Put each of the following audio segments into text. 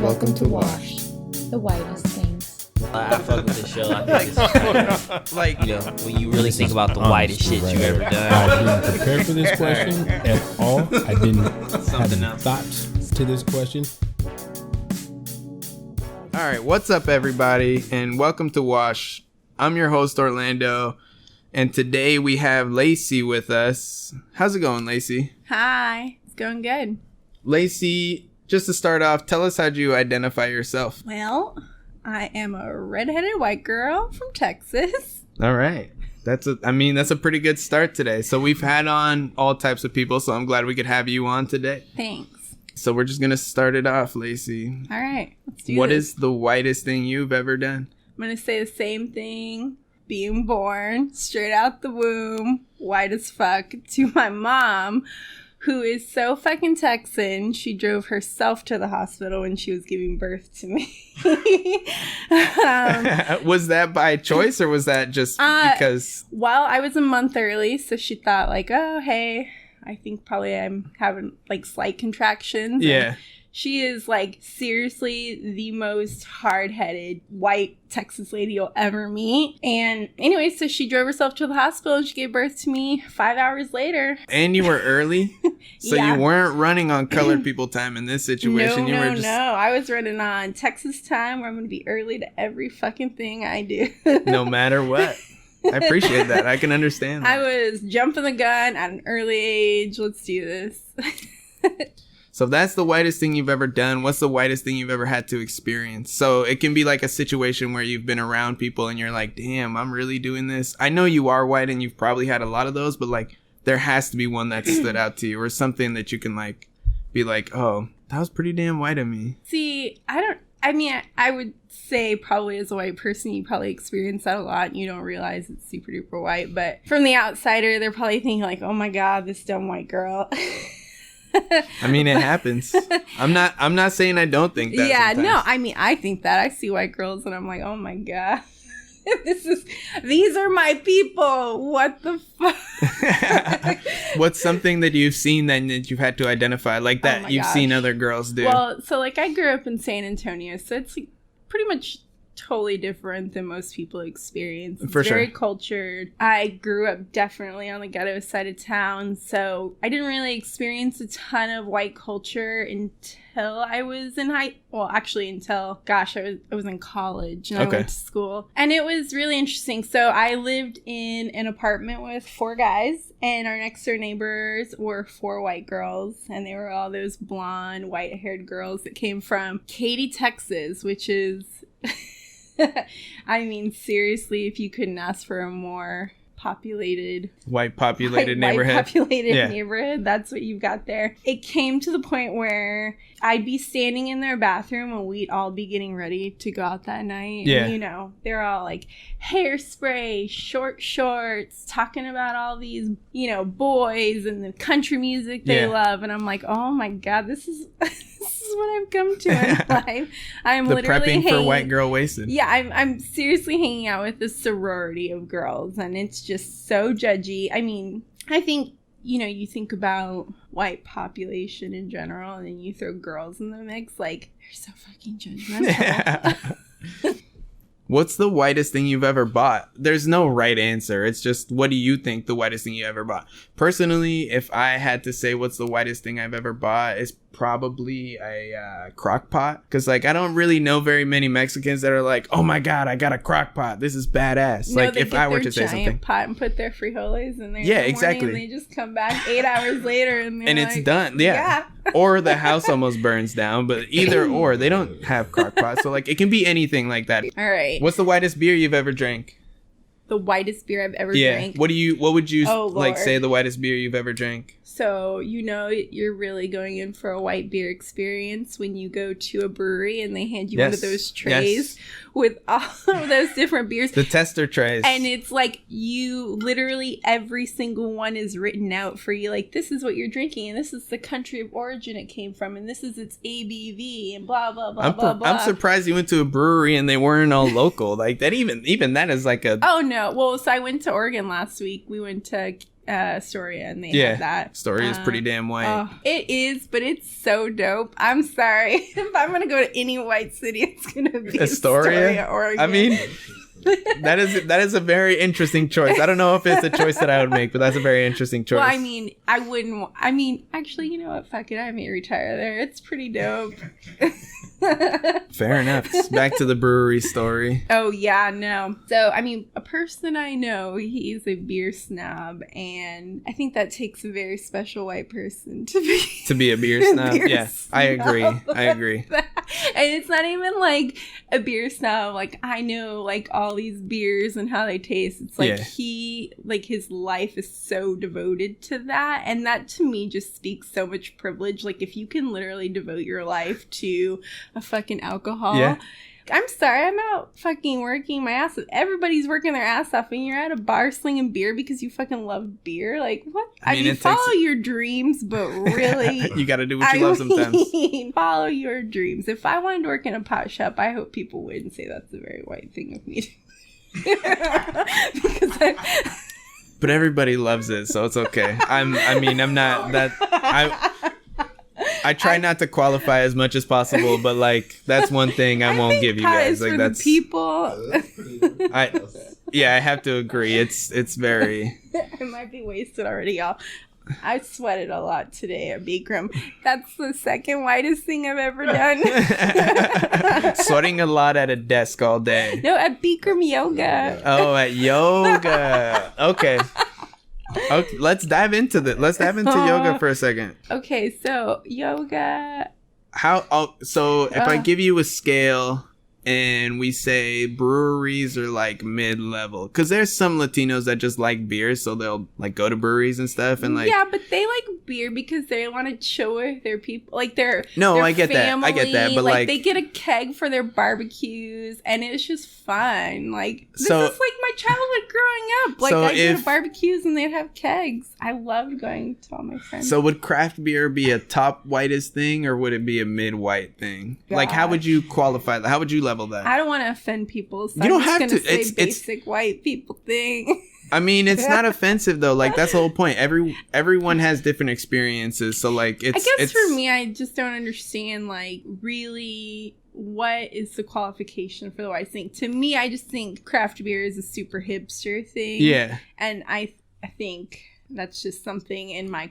Welcome to Wash, the whitest things. I fuck with the show. I think it's like, you know, when you really think about the whitest shit you ever done. I didn't prepare for this question at all. I didn't have any thoughts to this question. All right, what's up, everybody, and welcome to Wash. I'm your host, Orlando, and today we have Laci with us. How's it going, Laci? Hi, it's going good. Laci, just to start off, tell us how'd you identify yourself? Well, I am a redheaded white girl from Texas. All right. That's a pretty good start today. So we've had on all types of people, so I'm glad we could have you on today. Thanks. So we're just going to start it off, Laci. All right, let's do What this. is the whitest thing you've ever done? I'm going to say the same thing. Being born straight out the womb, white as fuck, to my mom, who is so fucking Texan. She drove herself to the hospital when she was giving birth to me. Was that by choice or was that just because? Well, I was a month early, so she thought like, oh, hey, I think probably I'm having like slight contractions. Yeah. And she is like seriously the most hard-headed white Texas lady you'll ever meet. And anyway, so she drove herself to the hospital and she gave birth to me 5 hours later. And you were early? So Yeah. you weren't running on colored people time in this situation. No. I was running on Texas time where I'm going to be early to every fucking thing I do. No matter what. I appreciate that. I can understand that. I was jumping the gun at an early age. Let's do this. So if that's the whitest thing you've ever done, what's the whitest thing you've ever had to experience? So it can be like a situation where you've been around people and you're like, damn, I'm really doing this. I know you are white and you've probably had a lot of those, but like there has to be one that stood out to you or something that you can like be like, oh, that was pretty damn white of me. See, I would say probably as a white person, you probably experience that a lot and you don't realize it's super duper white. But from the outsider, they're probably thinking like, oh my God, this dumb white girl. I mean, it happens. I'm not saying I don't think that. Yeah, sometimes. no, I mean, I think that. I see white girls and I'm like, oh my God. These are my people. What the fuck? What's something that you've seen then that you've had to identify like that you've seen other girls do? Well, so like I grew up in San Antonio, so it's like pretty much totally different than most people experience. It's very cultured. I grew up definitely on the ghetto side of town, so I didn't really experience a ton of white culture until I was in until I was in college and I went to school. And it was really interesting. So I lived in an apartment with 4 guys and our next door neighbors were 4 white girls, and they were all those blonde, white-haired girls that came from Katy, Texas, which is I mean, seriously, if you couldn't ask for a more populated neighborhood, that's what you've got there. It came to the point where I'd be standing in their bathroom and we'd all be getting ready to go out that night. Yeah. And, they're all like hairspray, short shorts, talking about all these, boys and the country music they love. And I'm like, oh my God, this is what I've come to in life. I'm the literally prepping for white girl wasted. Yeah, I'm seriously hanging out with a sorority of girls, and it's just so judgy. I mean, I think, you think about white population in general, and then you throw girls in the mix, like, they're so fucking judgmental. Yeah. What's the whitest thing you've ever bought? There's no right answer. It's just, what do you think the whitest thing you ever bought? Personally, if I had to say what's the whitest thing I've ever bought, it's probably a crock pot. Because, I don't really know very many Mexicans that are like, oh my God, I got a crock pot. This is badass. No, if I were to say something. Pot and put their frijoles in there. Yeah, exactly. And they just come back 8 hours later and it's done. Yeah. Or the house almost burns down, but either or, they don't have crock pots. So it can be anything like that. All right. What's the whitest beer you've ever drank? The whitest beer I've ever drank. What would you say the whitest beer you've ever drank? So, you're really going in for a white beer experience when you go to a brewery and they hand you one of those trays with all of those different beers. The tester trays. And it's like you literally every single one is written out for you. Like, this is what you're drinking and this is the country of origin it came from and this is its ABV and blah, blah, blah, blah, blah. I'm surprised you went to a brewery and they weren't all local. Like that even that is like a... Oh, no. Well, so I went to Oregon last week. We went to Astoria, and they had that. Astoria is pretty damn white. It is, but it's so dope. I'm sorry. If I'm going to go to any white city, it's going to be Astoria, Oregon. I mean, that is a very interesting choice. I don't know if it's a choice that I would make, but that's a very interesting choice. Well, I mean, actually, you know what? Fuck it. I may retire there. It's pretty dope. Fair enough. Back to the brewery story. Oh, yeah, no. So, I mean, a person I know, he's a beer snob, and I think that takes a very special white person to be a beer snob. Yeah, I agree. And it's not even like a beer snob. Like, I know, like, all these beers and how they taste. It's like his life is so devoted to that. And that, to me, just speaks so much privilege. Like, if you can literally devote your life to a fucking alcohol. Yeah. I'm sorry, I'm out fucking working my ass off. Everybody's working their ass off, and you're at a bar slinging beer because you fucking love beer. Like, what? I mean follow your dreams, but really, you gotta do what you love sometimes. Follow your dreams. If I wanted to work in a pot shop, I hope people wouldn't say that's a very white thing of me. Because but everybody loves it, so it's okay. I'm not that. I try not to qualify as much as possible, but like that's one thing I won't give you guys. Like that's people. I have to agree. It's very. It might be wasted already, y'all. I sweated a lot today at Bikram. That's the second whitest thing I've ever done. Sweating a lot at a desk all day. No, at Bikram yoga. Oh, at yoga. Okay. Okay, let's dive into yoga for a second. Okay, so yoga. If I give you a scale and we say breweries are like mid-level, because there's some Latinos that just like beer, so they'll like go to breweries and stuff, and like but they like beer because they want to chill with their people, like their I get that, but like they get a keg for their barbecues, and it's just fun. Like this is like my childhood growing up. Like I go to barbecues and they'd have kegs. I loved going to all my friends. So would craft beer be a top whitest thing, or would it be a mid-white thing? Gosh. Like how would you qualify that? How would you level that? I don't want to offend people, so you don't I'm just have gonna to. say basic white people thing. I mean, it's not offensive though. Like that's the whole point. Everyone has different experiences, so like it's. I guess for me, I just don't understand like really what is the qualification for the white thing. To me, I just think craft beer is a super hipster thing. Yeah, and I think that's just something in my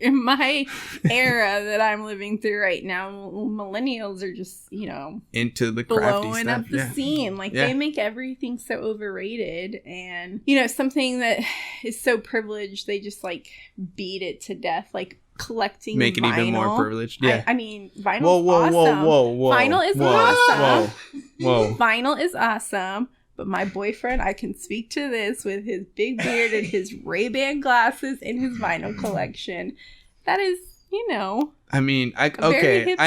in my era that I'm living through right now. Millennials are just, into the crafty blowing stuff. Up the scene. Like they make everything so overrated, and something that is so privileged, they just like beat it to death. Like collecting make vinyl. It even more privileged. Yeah, I mean vinyl is awesome. Whoa. Vinyl is awesome. Whoa. Vinyl is awesome. But my boyfriend, I can speak to this with his big beard and his Ray-Ban glasses and his vinyl collection. That is, I mean, I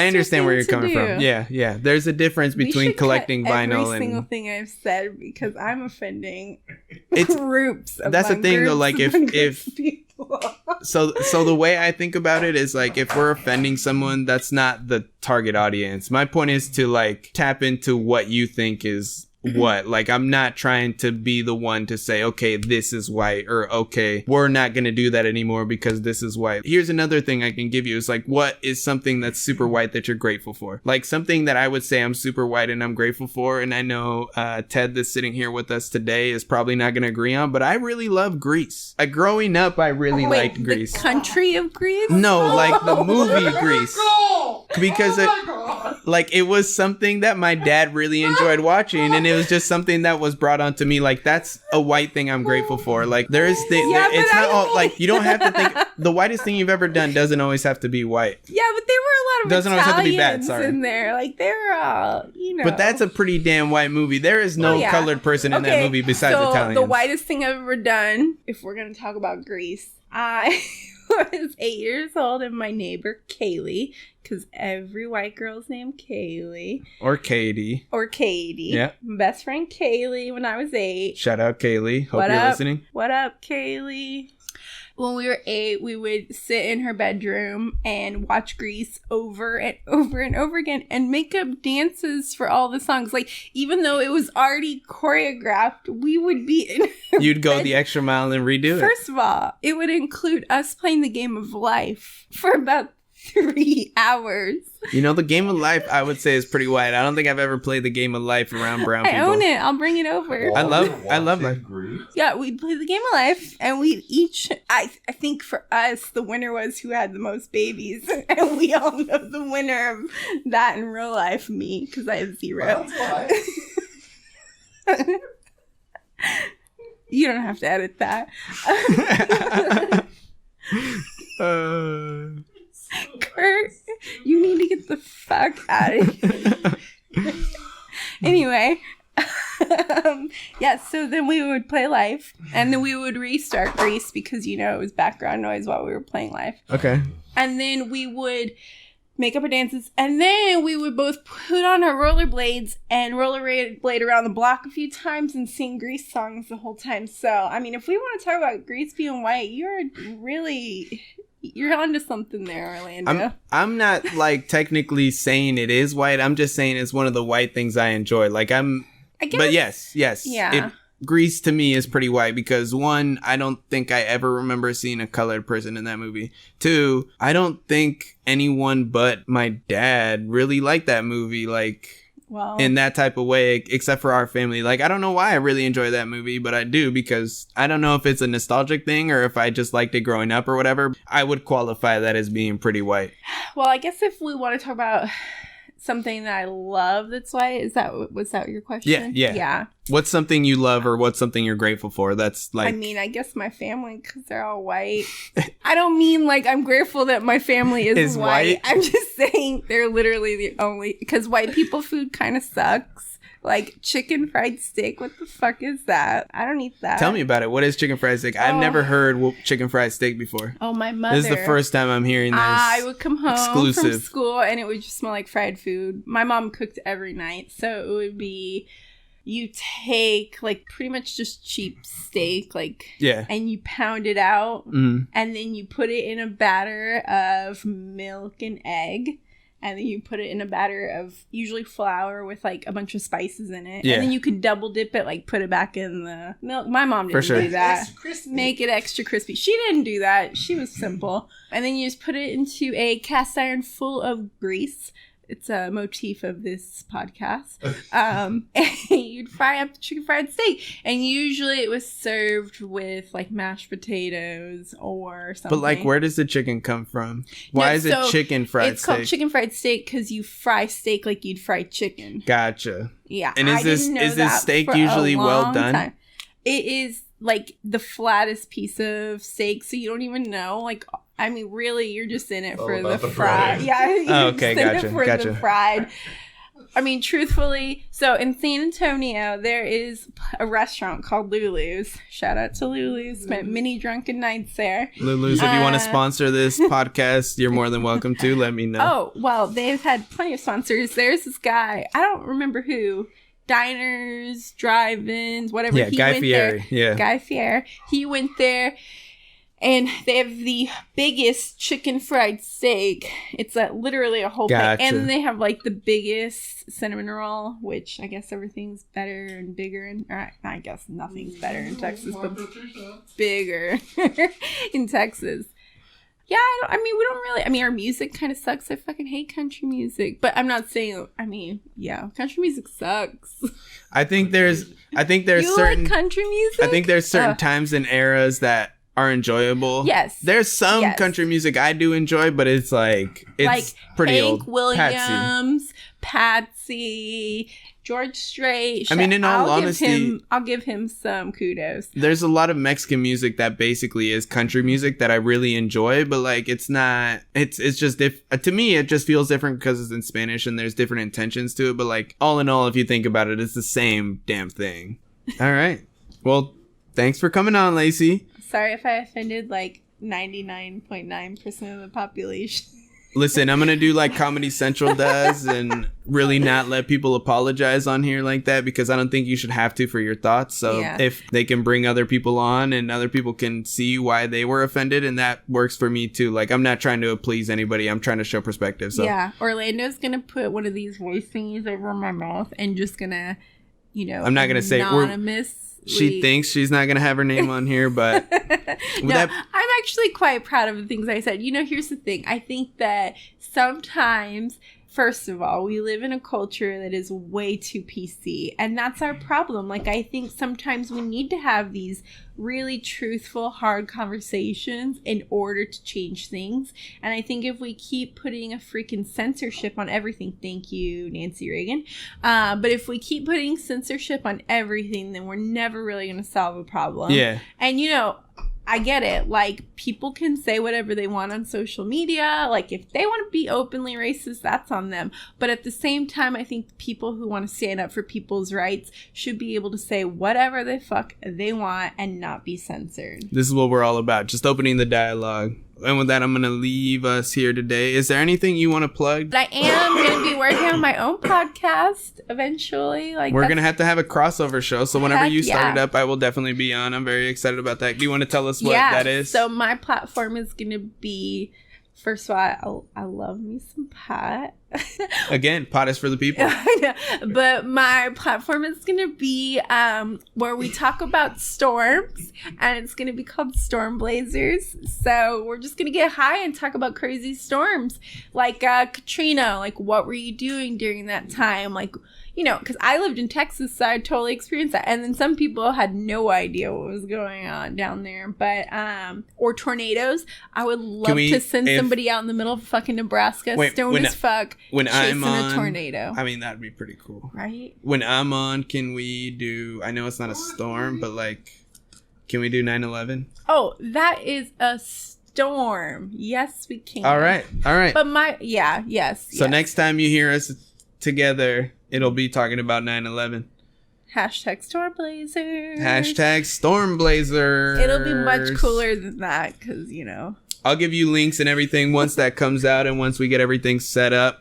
understand where you're coming from. Yeah. There's a difference between collecting vinyl every and single thing I've said because I'm offending groups. That's the thing, though. Like if so the way I think about it is like if we're offending someone, that's not the target audience. My point is to like tap into what you think is. What? Like, I'm not trying to be the one to say, okay, this is white, or okay, we're not going to do that anymore because this is white. Here's another thing I can give you is like, what is something that's super white that you're grateful for? Like something that I would say I'm super white and I'm grateful for. And I know Ted that's sitting here with us today is probably not going to agree on, but I really love Grease. Growing up, I really liked Grease. The country of Grease? No, like the movie Grease. Because it was something that my dad really enjoyed watching, and it was just something that was brought onto me. Like that's a white thing I'm grateful for. Like it's not all like you don't have to think the whitest thing you've ever done doesn't always have to be white. Yeah, but there were a lot of doesn't always have to be bad. Sorry, in there. Like they were all But that's a pretty damn white movie. There is no colored person in that movie besides Italians. The whitest thing I've ever done, if we're gonna talk about Grease, I was 8 years old, and my neighbor Kaylee, because every white girl's named Kaylee. Or Katie. Yeah. Best friend Kaylee when I was 8. Shout out Kaylee. Hope you're listening. What up, Kaylee? when we were 8, we would sit in her bedroom and watch Grease over and over and over again and make up dances for all the songs. Like, even though it was already choreographed, we would be in her You'd go bed. the extra mile and redo it. First of all, it would include us playing the game of life for about 3 hours. You know, the game of life, I would say, is pretty white. I don't think I've ever played the game of life around brown people. I own it. I'll bring it over. I love life. Yeah, we'd play the game of life, and we'd each, I think for us, the winner was who had the most babies. And we all know the winner of that in real life, me, because I have 0. You don't have to edit that. Kurt, you need to get the fuck out of here. Anyway, so then we would play life, and then we would restart Grease because, you know, it was background noise while we were playing live. Okay. And then we would make up our dances, and then we would both put on our rollerblades and rollerblade around the block a few times and sing Grease songs the whole time. So, I mean, if we want to talk about Grease being white, you're onto something there, Orlando. I'm not like technically saying it is white. I'm just saying it's one of the white things I enjoy. Like I guess. But yes. Yeah. Grease to me is pretty white because 1, I don't think I ever remember seeing a colored person in that movie. 2, I don't think anyone but my dad really liked that movie. Like, well, in that type of way, except for our family. Like, I don't know why I really enjoy that movie, but I do because I don't know if it's a nostalgic thing or if I just liked it growing up or whatever. I would qualify that as being pretty white. Well, I guess if we want to talk about something that I love that's white, was that your question? Yeah. What's something you love or what's something you're grateful for? That's like... I mean, I guess my family, because they're all white. I don't mean like I'm grateful that my family is white. I'm just saying they're literally the only... Because white people food kind of sucks. Like chicken fried steak. What the fuck is that? I don't eat that. Tell me about it. What is chicken fried steak? I've never heard chicken fried steak before. Oh, my mother. This is the first time I'm hearing this. I would come home from school and it would just smell like fried food. My mom cooked every night. So it would be... You take like pretty much just cheap steak, and you pound it out, and then you put it in a batter of milk and egg, and then you put it in a batter of usually flour with like a bunch of spices in it, and then you could double dip it, like put it back in the milk. My mom didn't do that. Make it extra crispy. She didn't do that. She was simple. And then you just put it into a cast iron full of grease. It's a motif of this podcast. And you'd fry up the chicken fried steak. And usually it was served with like mashed potatoes or something. But like, where does the chicken come from? Why is it chicken fried steak? It's called chicken fried steak because you fry steak like you'd fry chicken. Gotcha. Yeah. And is this steak usually well done? Time. It is like the flattest piece of steak. So you don't even know like... I mean, really, you're just in it for the fried. Yeah. Okay, gotcha. The fried. I mean, truthfully, so in San Antonio, there is a restaurant called Lulu's. Shout out to Lulu's. Spent many drunken nights there. Lulu's, if you want to sponsor this podcast, you're more than welcome to. Let me know. Oh, well, they've had plenty of sponsors. There's this guy. I don't remember who. Diners, drive-ins, whatever. Yeah, Guy Fieri. Yeah. Guy Fieri. He went there. And they have the biggest chicken fried steak. It's literally a whole gotcha. thing. And they have like the biggest cinnamon roll, which I guess everything's better and bigger. And I guess nothing's better in Texas, but bigger in Texas. Yeah, we don't really... I mean, our music kind of sucks. I fucking hate country music. But I'm not saying... I mean, yeah, country music sucks. I think there's you certain... like country music? I think there's certain times and eras that are enjoyable. Yes. There's some country music I do enjoy, but it's like pretty Hank old. Williams, Patsy, George Strait. I mean, in all honesty, I'll give him some kudos. There's a lot of Mexican music that basically is country music that I really enjoy, but like it's not. It's just to me it just feels different because it's in Spanish and there's different intentions to it. But like all in all, if you think about it, it's the same damn thing. All right. Well, thanks for coming on, Laci. Sorry if I offended like 99.9% of the population. Listen, I'm going to do like Comedy Central does and really not let people apologize on here like that, because I don't think you should have to for your thoughts. So if they can bring other people on and other people can see why they were offended, and that works for me too. Like, I'm not trying to please anybody. I'm trying to show perspective. So yeah, Orlando's going to put one of these voice thingies over my mouth and just going to, you know, I'm not going to say she thinks she's not going to have her name on here, but I'm actually quite proud of the things I said. You know, here's the thing. I think that sometimes, first of all, we live in a culture that is way too PC, and that's our problem. Like, I think sometimes we need to have these really truthful, hard conversations in order to change things. And I think if we keep putting a freaking censorship on everything, thank you, Nancy Reagan. But if we keep putting censorship on everything, then we're never really going to solve a problem. Yeah. And, you know, I get it. Like, people can say whatever they want on social media. Like, if they want to be openly racist, that's on them. But at the same time, I think people who want to stand up for people's rights should be able to say whatever the fuck they want and not be censored. This is what we're all about. Just opening the dialogue. And with that, I'm going to leave us here today. Is there anything you want to plug? I am going to be working on my own podcast eventually. Like, we're going to have a crossover show. So whenever you start it up, I will definitely be on. I'm very excited about that. Do you want to tell us what that is? So my platform is going to be, first of all, I love me some pot. Again, pot is for the people. I know. But my platform is going to be where we talk about storms, and it's going to be called Storm Blazers. So we're just going to get high and talk about crazy storms, like Katrina. Like, what were you doing during that time? Like, you know, because I lived in Texas, so I totally experienced that. And then some people had no idea what was going on down there. But, or tornadoes. I would love to send somebody out in the middle of fucking Nebraska, stoned as fuck, when I'm on a tornado. I mean, that'd be pretty cool. Right? When I'm on, can we do, I know it's not a storm, but like, can we do 9/11? Oh, that is a storm. Yes, we can. All right. But yes. So next time you hear us together, it'll be talking about 9/11. Hashtag Storm Blazers. Hashtag Storm Blazers. It'll be much cooler than that, because, you know. I'll give you links and everything once that comes out, and once we get everything set up.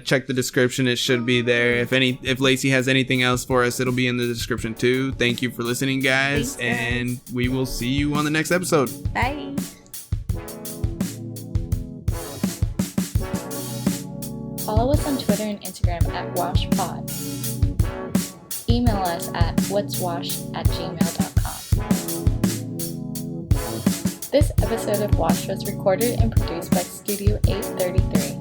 Check the description; it should be there. If Laci has anything else for us, it'll be in the description too. Thank you for listening, guys. Thanks, and we will see you on the next episode. Bye. Follow us on Twitter and Instagram at WashPod. Email us at whatswash@gmail.com. This episode of Wash was recorded and produced by Studio 833.